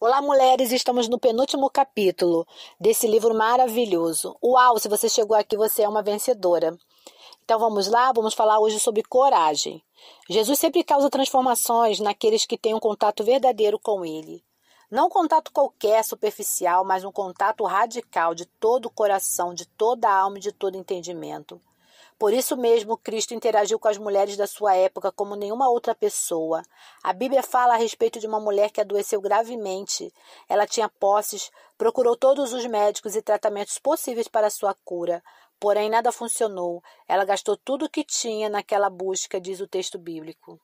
Olá, mulheres! Estamos no penúltimo capítulo desse livro maravilhoso. Uau! Se você chegou aqui, você é uma vencedora. Então vamos lá, vamos falar hoje sobre coragem. Jesus sempre causa transformações naqueles que têm um contato verdadeiro com Ele. Não um contato qualquer, superficial, mas um contato radical de todo o coração, de toda a alma e de todo entendimento. Por isso mesmo, Cristo interagiu com as mulheres da sua época como nenhuma outra pessoa. A Bíblia fala a respeito de uma mulher que adoeceu gravemente. Ela tinha posses, procurou todos os médicos e tratamentos possíveis para sua cura. Porém, nada funcionou. Ela gastou tudo o que tinha naquela busca, diz o texto bíblico.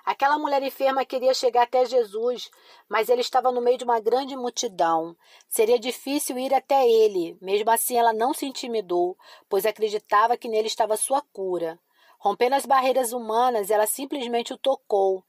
Aquela mulher enferma queria chegar até Jesus, mas ele estava no meio de uma grande multidão. Seria difícil ir até ele. Mesmo assim, ela não se intimidou, pois acreditava que nele estava sua cura. Rompendo as barreiras humanas, ela simplesmente o tocou.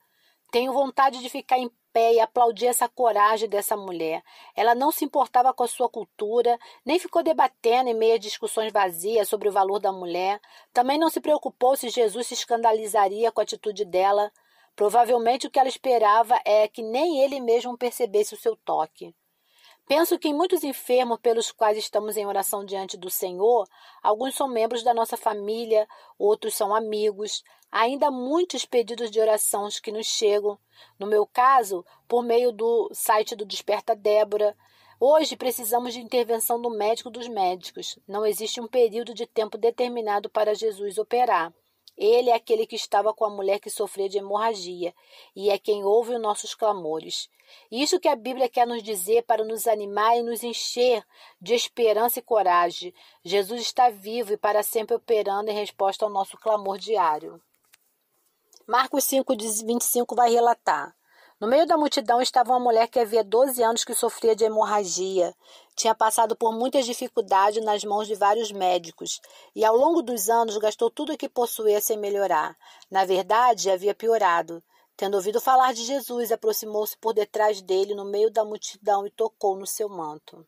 Tenho vontade de ficar em pé e aplaudir essa coragem dessa mulher. Ela não se importava com a sua cultura, nem ficou debatendo em meio a discussões vazias sobre o valor da mulher. Também não se preocupou se Jesus se escandalizaria com a atitude dela. Provavelmente o que ela esperava é que nem ele mesmo percebesse o seu toque. Penso que em muitos enfermos pelos quais estamos em oração diante do Senhor, alguns são membros da nossa família, outros são amigos. Há ainda muitos pedidos de oração que nos chegam. No meu caso, por meio do site do Desperta Débora. Hoje precisamos de intervenção do médico dos médicos. Não existe um período de tempo determinado para Jesus operar. Ele é aquele que estava com a mulher que sofria de hemorragia e é quem ouve os nossos clamores. Isso que a Bíblia quer nos dizer para nos animar e nos encher de esperança e coragem. Jesus está vivo e para sempre operando em resposta ao nosso clamor diário. Marcos 5:25 vai relatar. No meio da multidão estava uma mulher que havia 12 anos que sofria de hemorragia. Tinha passado por muitas dificuldades nas mãos de vários médicos e ao longo dos anos gastou tudo o que possuía sem melhorar. Na verdade, havia piorado. Tendo ouvido falar de Jesus, aproximou-se por detrás dele no meio da multidão e tocou no seu manto.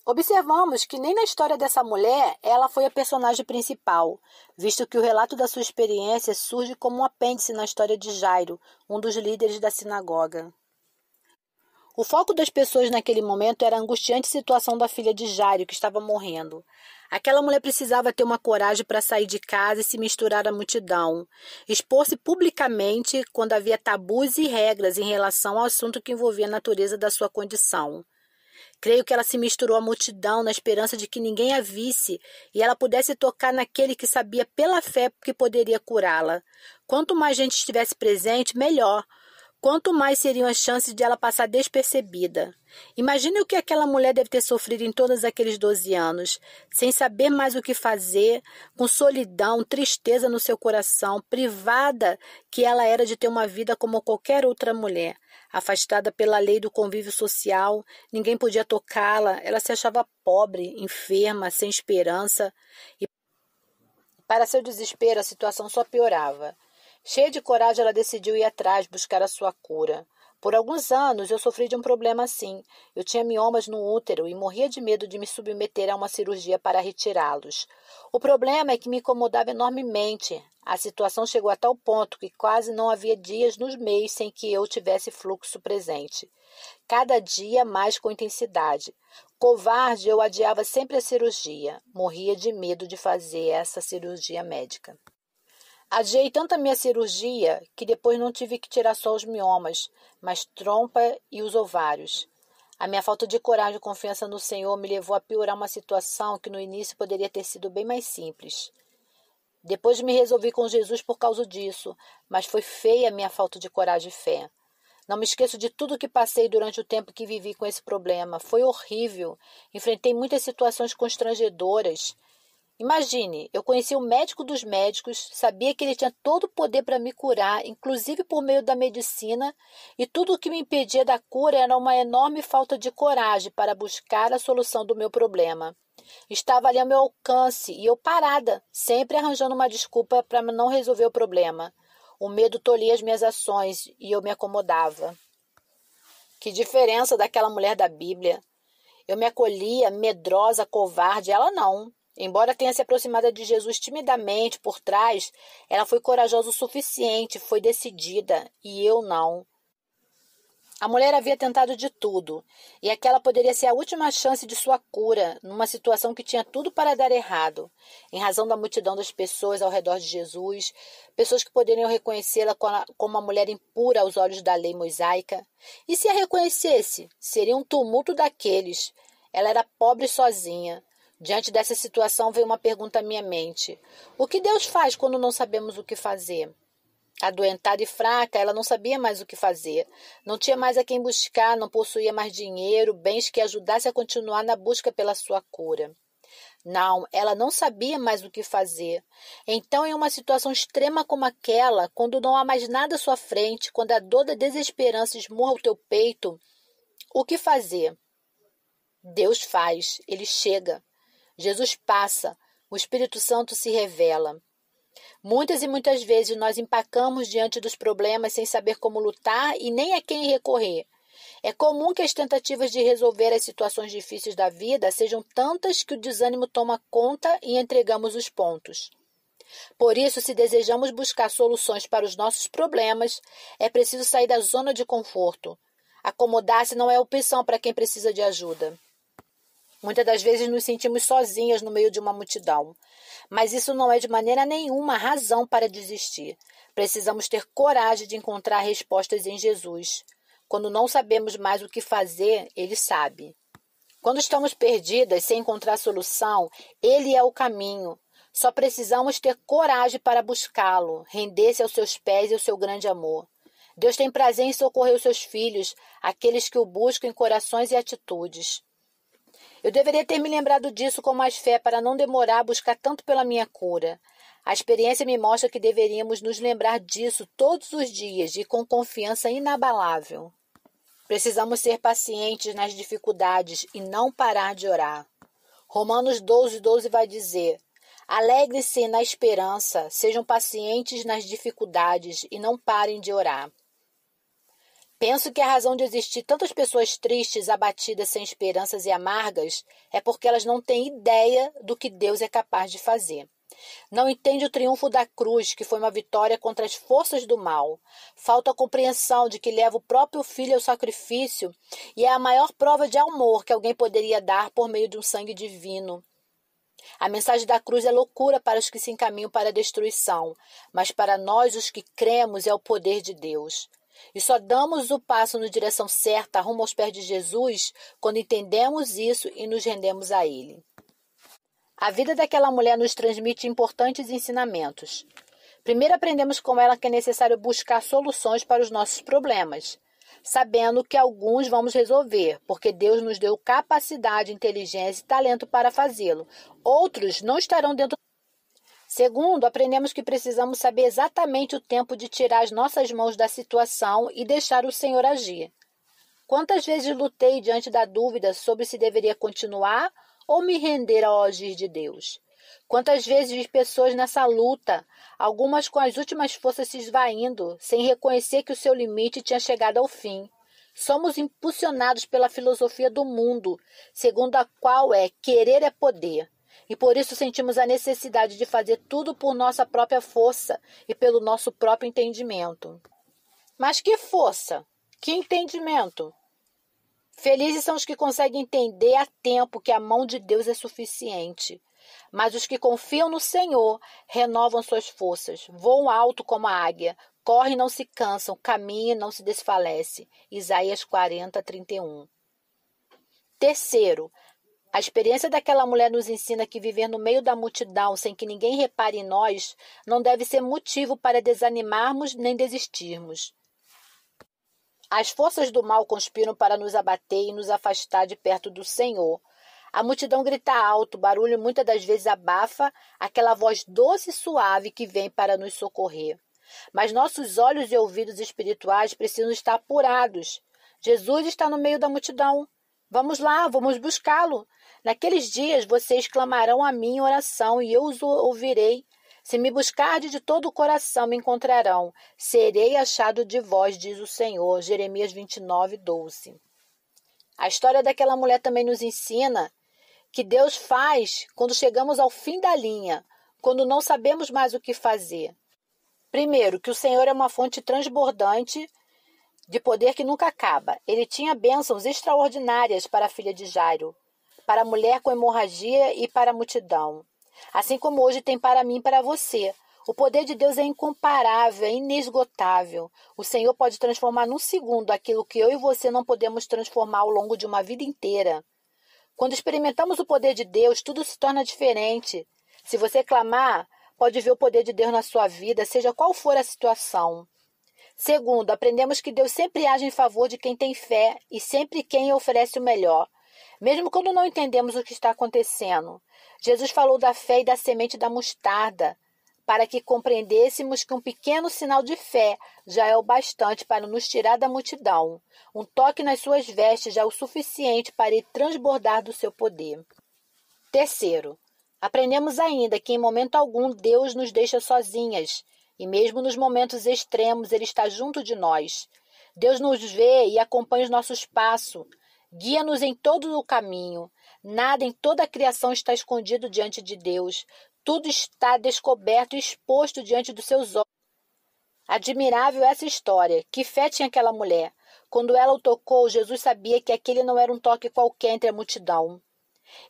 Observamos que nem na história dessa mulher ela foi a personagem principal, visto que o relato da sua experiência surge como um apêndice na história de Jairo, um dos líderes da sinagoga. O foco das pessoas naquele momento era a angustiante situação da filha de Jairo, que estava morrendo. Aquela mulher precisava ter uma coragem para sair de casa e se misturar à multidão, expor-se publicamente quando havia tabus e regras em relação ao assunto que envolvia a natureza da sua condição. Creio que ela se misturou à multidão na esperança de que ninguém a visse e ela pudesse tocar naquele que sabia pela fé que poderia curá-la. Quanto mais gente estivesse presente, melhor. Quanto mais seriam as chances de ela passar despercebida. Imagine o que aquela mulher deve ter sofrido em todos aqueles 12 anos, sem saber mais o que fazer, com solidão, tristeza no seu coração, privada que ela era de ter uma vida como qualquer outra mulher. Afastada pela lei do convívio social, ninguém podia tocá-la, ela se achava pobre, enferma, sem esperança. E para seu desespero, a situação só piorava. Cheia de coragem, ela decidiu ir atrás, buscar a sua cura. Por alguns anos, eu sofri de um problema assim. Eu tinha miomas no útero e morria de medo de me submeter a uma cirurgia para retirá-los. O problema é que me incomodava enormemente. A situação chegou a tal ponto que quase não havia dias nos meses sem que eu tivesse fluxo presente. Cada dia mais com intensidade. Covarde, eu adiava sempre a cirurgia. Morria de medo de fazer essa cirurgia médica. Adiei tanto a minha cirurgia que depois não tive que tirar só os miomas, mas trompa e os ovários. A minha falta de coragem e confiança no Senhor me levou a piorar uma situação que no início poderia ter sido bem mais simples. Depois me resolvi com Jesus por causa disso, mas foi feia a minha falta de coragem e fé. Não me esqueço de tudo que passei durante o tempo que vivi com esse problema. Foi horrível. Enfrentei muitas situações constrangedoras. Imagine, eu conheci o médico dos médicos, sabia que ele tinha todo o poder para me curar, inclusive por meio da medicina, e tudo o que me impedia da cura era uma enorme falta de coragem para buscar a solução do meu problema. Estava ali ao meu alcance e eu parada, sempre arranjando uma desculpa para não resolver o problema. O medo tolhia as minhas ações e eu me acomodava. Que diferença daquela mulher da Bíblia! Eu me acolhia, medrosa, covarde, ela não. Embora tenha se aproximado de Jesus timidamente por trás, ela foi corajosa o suficiente, foi decidida, e eu não. A mulher havia tentado de tudo, e aquela poderia ser a última chance de sua cura, numa situação que tinha tudo para dar errado, em razão da multidão das pessoas ao redor de Jesus, pessoas que poderiam reconhecê-la como uma mulher impura aos olhos da lei mosaica. E se a reconhecesse, seria um tumulto daqueles. Ela era pobre e sozinha. Diante dessa situação veio uma pergunta à minha mente: o que Deus faz quando não sabemos o que fazer? Adoentada e fraca, ela não sabia mais o que fazer. Não tinha mais a quem buscar, não possuía mais dinheiro, bens que ajudassem a continuar na busca pela sua cura. Não, ela não sabia mais o que fazer. Então, em uma situação extrema como aquela, quando não há mais nada à sua frente, quando a dor da desesperança esmurra o teu peito, o que fazer? Deus faz, Ele chega. Jesus passa, o Espírito Santo se revela. Muitas e muitas vezes nós empacamos diante dos problemas sem saber como lutar e nem a quem recorrer. É comum que as tentativas de resolver as situações difíceis da vida sejam tantas que o desânimo toma conta e entregamos os pontos. Por isso, se desejamos buscar soluções para os nossos problemas, é preciso sair da zona de conforto. Acomodar-se não é opção para quem precisa de ajuda. Muitas das vezes nos sentimos sozinhas no meio de uma multidão. Mas isso não é de maneira nenhuma razão para desistir. Precisamos ter coragem de encontrar respostas em Jesus. Quando não sabemos mais o que fazer, Ele sabe. Quando estamos perdidas, sem encontrar solução, Ele é o caminho. Só precisamos ter coragem para buscá-lo, render-se aos seus pés e ao seu grande amor. Deus tem prazer em socorrer os seus filhos, aqueles que o buscam em corações e atitudes. Eu deveria ter me lembrado disso com mais fé para não demorar a buscar tanto pela minha cura. A experiência me mostra que deveríamos nos lembrar disso todos os dias e com confiança inabalável. Precisamos ser pacientes nas dificuldades e não parar de orar. Romanos 12:12 vai dizer: alegre-se na esperança, sejam pacientes nas dificuldades e não parem de orar. Penso que a razão de existir tantas pessoas tristes, abatidas, sem esperanças e amargas é porque elas não têm ideia do que Deus é capaz de fazer. Não entende o triunfo da cruz, que foi uma vitória contra as forças do mal. Falta a compreensão de que leva o próprio Filho ao sacrifício e é a maior prova de amor que alguém poderia dar por meio de um sangue divino. A mensagem da cruz é loucura para os que se encaminham para a destruição, mas para nós, os que cremos, é o poder de Deus. E só damos o passo na direção certa, rumo aos pés de Jesus, quando entendemos isso e nos rendemos a Ele. A vida daquela mulher nos transmite importantes ensinamentos. Primeiro aprendemos com ela que é necessário buscar soluções para os nossos problemas, sabendo que alguns vamos resolver, porque Deus nos deu capacidade, inteligência e talento para fazê-lo. Outros não estarão dentro. Segundo, aprendemos que precisamos saber exatamente o tempo de tirar as nossas mãos da situação e deixar o Senhor agir. Quantas vezes lutei diante da dúvida sobre se deveria continuar ou me render ao agir de Deus? Quantas vezes vi pessoas nessa luta, algumas com as últimas forças se esvaindo, sem reconhecer que o seu limite tinha chegado ao fim. Somos impulsionados pela filosofia do mundo, segundo a qual querer é poder. E por isso sentimos a necessidade de fazer tudo por nossa própria força e pelo nosso próprio entendimento. Mas que força? Que entendimento? Felizes são os que conseguem entender a tempo que a mão de Deus é suficiente. Mas os que confiam no Senhor renovam suas forças, voam alto como a águia, correm e não se cansam, caminham e não se desfalece. Isaías 40:31. Terceiro, a experiência daquela mulher nos ensina que viver no meio da multidão sem que ninguém repare em nós não deve ser motivo para desanimarmos nem desistirmos. As forças do mal conspiram para nos abater e nos afastar de perto do Senhor. A multidão grita alto, o barulho muitas das vezes abafa aquela voz doce e suave que vem para nos socorrer. Mas nossos olhos e ouvidos espirituais precisam estar apurados. Jesus está no meio da multidão. Vamos lá, vamos buscá-lo. Naqueles dias vocês clamarão a mim em oração e eu os ouvirei. Se me buscardes de todo o coração, me encontrarão. Serei achado de vós, diz o Senhor. Jeremias 29:12. A história daquela mulher também nos ensina que Deus faz quando chegamos ao fim da linha, quando não sabemos mais o que fazer. Primeiro, que o Senhor é uma fonte transbordante de poder que nunca acaba. Ele tinha bênçãos extraordinárias para a filha de Jairo, para a mulher com hemorragia e para a multidão. Assim como hoje tem para mim e para você. O poder de Deus é incomparável, é inesgotável. O Senhor pode transformar num segundo aquilo que eu e você não podemos transformar ao longo de uma vida inteira. Quando experimentamos o poder de Deus, tudo se torna diferente. Se você clamar, pode ver o poder de Deus na sua vida, seja qual for a situação. Segundo, aprendemos que Deus sempre age em favor de quem tem fé e sempre quem oferece o melhor, mesmo quando não entendemos o que está acontecendo. Jesus falou da fé e da semente da mostarda, para que compreendêssemos que um pequeno sinal de fé já é o bastante para nos tirar da multidão. Um toque nas suas vestes já é o suficiente para ele transbordar do seu poder. Terceiro, aprendemos ainda que em momento algum Deus nos deixa sozinhas, e mesmo nos momentos extremos Ele está junto de nós. Deus nos vê e acompanha os nossos passos, guia-nos em todo o caminho. Nada em toda a criação está escondido diante de Deus. Tudo está descoberto e exposto diante dos seus olhos. Admirável essa história. Que fé tinha aquela mulher? Quando ela o tocou, Jesus sabia que aquele não era um toque qualquer entre a multidão.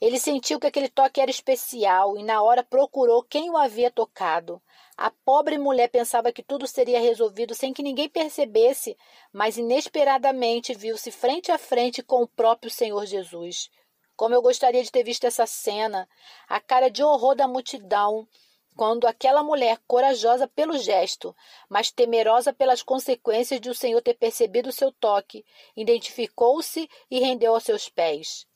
Ele sentiu que aquele toque era especial e na hora procurou quem o havia tocado. A pobre mulher pensava que tudo seria resolvido sem que ninguém percebesse, mas inesperadamente viu-se frente a frente com o próprio Senhor Jesus. Como eu gostaria de ter visto essa cena, a cara de horror da multidão, quando aquela mulher, corajosa pelo gesto, mas temerosa pelas consequências de o Senhor ter percebido o seu toque, identificou-se e rendeu aos seus pés.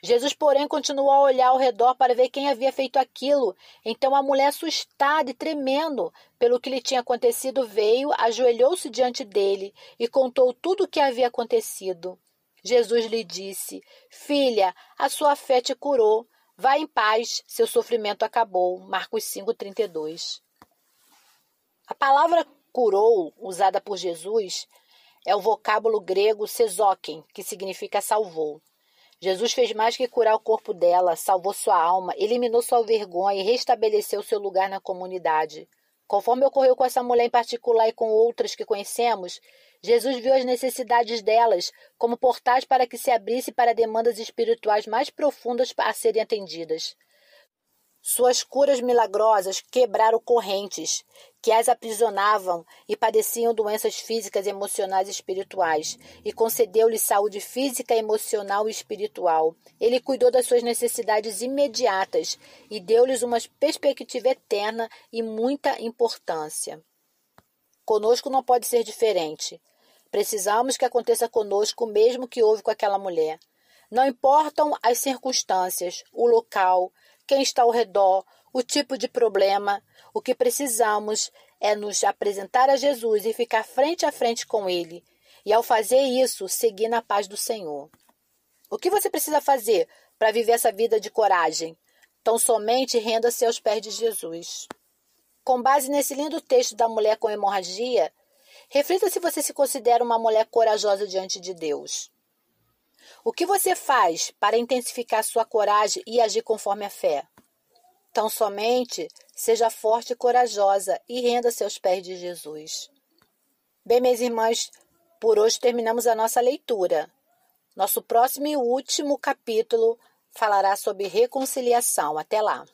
Jesus, porém, continuou a olhar ao redor para ver quem havia feito aquilo. Então a mulher, assustada e tremendo pelo que lhe tinha acontecido, veio, ajoelhou-se diante dele e contou tudo o que havia acontecido. Jesus lhe disse: Filha, a sua fé te curou. Vá em paz, seu sofrimento acabou. Marcos 5:32. A palavra curou, usada por Jesus, é o vocábulo grego sezoken, que significa salvou. Jesus fez mais que curar o corpo dela, salvou sua alma, eliminou sua vergonha e restabeleceu seu lugar na comunidade. Conforme ocorreu com essa mulher em particular e com outras que conhecemos, Jesus viu as necessidades delas como portais para que se abrisse para demandas espirituais mais profundas a serem atendidas. Suas curas milagrosas quebraram correntes que as aprisionavam e padeciam doenças físicas, emocionais e espirituais, e concedeu-lhes saúde física, emocional e espiritual. Ele cuidou das suas necessidades imediatas e deu-lhes uma perspectiva eterna e muita importância. Conosco não pode ser diferente. Precisamos que aconteça conosco o mesmo que houve com aquela mulher. Não importam as circunstâncias, o local, quem está ao redor, o tipo de problema. O que precisamos é nos apresentar a Jesus e ficar frente a frente com Ele. E ao fazer isso, seguir na paz do Senhor. O que você precisa fazer para viver essa vida de coragem? Tão somente renda-se aos pés de Jesus. Com base nesse lindo texto da mulher com hemorragia, reflita se você se considera uma mulher corajosa diante de Deus. O que você faz para intensificar sua coragem e agir conforme a fé? Tão somente seja forte e corajosa e renda-se aos pés de Jesus. Bem, minhas irmãs, por hoje terminamos a nossa leitura. Nosso próximo e último capítulo falará sobre reconciliação. Até lá!